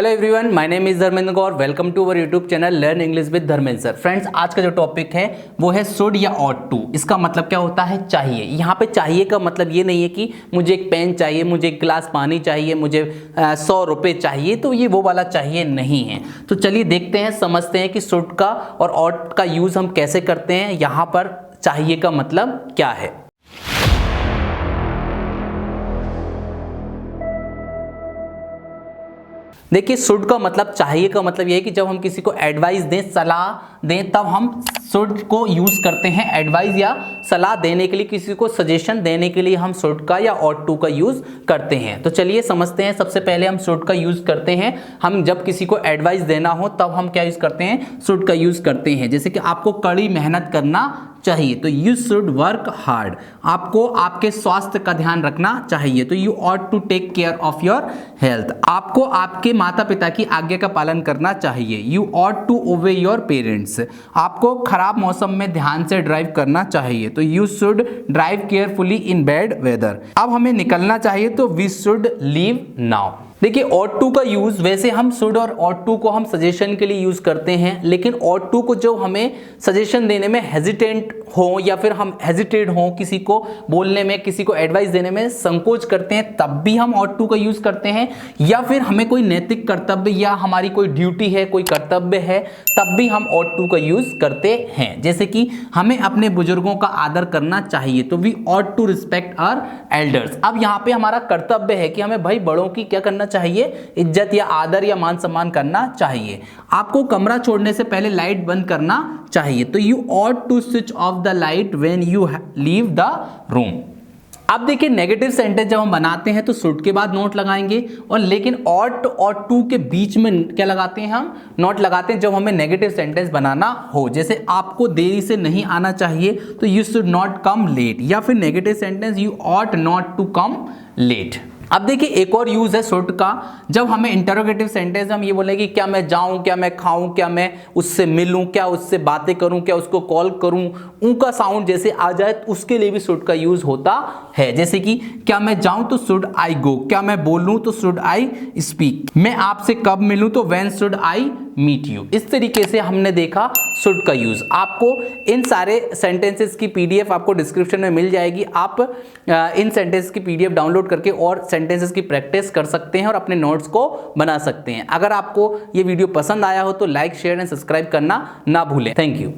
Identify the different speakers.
Speaker 1: Hello everyone, my name is Dharmendra Gaur. Welcome to our YouTube channel learn English with Dharmendra sir. Friends, आज का जो topic है वो है शुड या ऑट टू। इसका मतलब क्या होता है? चाहिए। यहाँ पे चाहिए का मतलब ये नहीं है कि मुझे एक पेन चाहिए, मुझे एक गिलास पानी चाहिए, मुझे 100 रुपये चाहिए, तो ये वो वाला चाहिए नहीं है। तो चलिए देखते हैं, समझते हैं कि शुड का और ऑट का यूज हम कैसे करते हैं। यहाँ पर चाहिए का मतलब क्या है। देखिए, शुड का मतलब, चाहिए का मतलब यह है कि जब हम किसी को एडवाइस दें, सलाह दें, तब हम शुड को यूज करते हैं। एडवाइस या सलाह देने के लिए, किसी को सजेशन देने के लिए हम शुड का या ऑट टू का यूज करते हैं। तो चलिए समझते हैं। सबसे पहले हम शुड का यूज करते हैं। हम जब किसी को एडवाइस देना हो तब हम क्या यूज करते हैं? शुड का यूज करते हैं। जैसे कि आपको कड़ी मेहनत करना चाहिए तो यू शुड वर्क हार्ड। आपको आपके स्वास्थ्य का ध्यान रखना चाहिए तो you ought to take care of your health. आपको आपके माता पिता की आज्ञा का पालन करना चाहिए, you ought to obey your parents. आपको खराब मौसम में ध्यान से ड्राइव करना चाहिए तो you should drive carefully in bad weather. अब हमें निकलना चाहिए तो वी शुड लीव नाउ। देखिए, ऑट टू का यूज, वैसे हम शुड और ऑट टू को हम सजेशन के लिए यूज करते हैं, लेकिन ऑट टू को जो हमें सजेशन देने में हेजिटेंट हो या फिर हम हेजिटेट हो, किसी को बोलने में, किसी को एडवाइस देने में संकोच करते हैं, तब भी हम ऑट टू का यूज करते हैं। या फिर हमें कोई नैतिक कर्तव्य या हमारी कोई ड्यूटी है, कोई कर्तव्य है, तब भी हम ऑट टू का यूज करते हैं। जैसे कि हमें अपने बुजुर्गों का आदर करना चाहिए तो we ought to respect our elders. अब यहाँ पे हमारा कर्तव्य है कि हमें भाई बड़ों की क्या करना चाहिए? इज्जत या आदर या मान सम्मान करना चाहिए। आपको कमरा छोड़ने से पहले लाइट बंद करना चाहिए तो you ought to switch off the light when you leave the room. अब देखिए, नेगेटिव सेंटेंस जब हम बनाते हैं तो शुड के बाद नोट लगाएंगे, और लेकिन ऑट और टू के बीच में क्या लगाते हैं? हम नोट लगाते हैं जब हमें नेगेटिव सेंटेंस बनाना हो। जैसे आपको देरी से नहीं आना चाहिए तो you should not come late, या फिर negative sentence you ought not to come late. अब देखिए, एक और यूज है शुड का, जब हमें इंटरोगेटिव सेंटेंस हम ये बोलेंगे क्या मैं जाऊं, क्या मैं खाऊं, क्या मैं उससे मिलूं, क्या उससे बातें करूं, क्या उसको कॉल करूं, उनका साउंड जैसे आ जाए तो उसके लिए भी शुड का यूज होता है। जैसे कि क्या मैं जाऊं तो शुड आई गो, क्या मैं बोलूं तो शुड आई स्पीक, मैं आपसे कब मिलूं तो when should I meet you. इस तरीके से हमने देखा शुड का यूज। आपको इन सारे सेंटेंसेस की पीडीएफ आपको डिस्क्रिप्शन में मिल जाएगी। आप इन सेंटेंस की पीडीएफ डाउनलोड करके और सेंटेंसेस की प्रैक्टिस कर सकते हैं और अपने नोट्स को बना सकते हैं। अगर आपको ये वीडियो पसंद आया हो तो लाइक, शेयर एंड सब्सक्राइब करना ना भूलें। Thank you.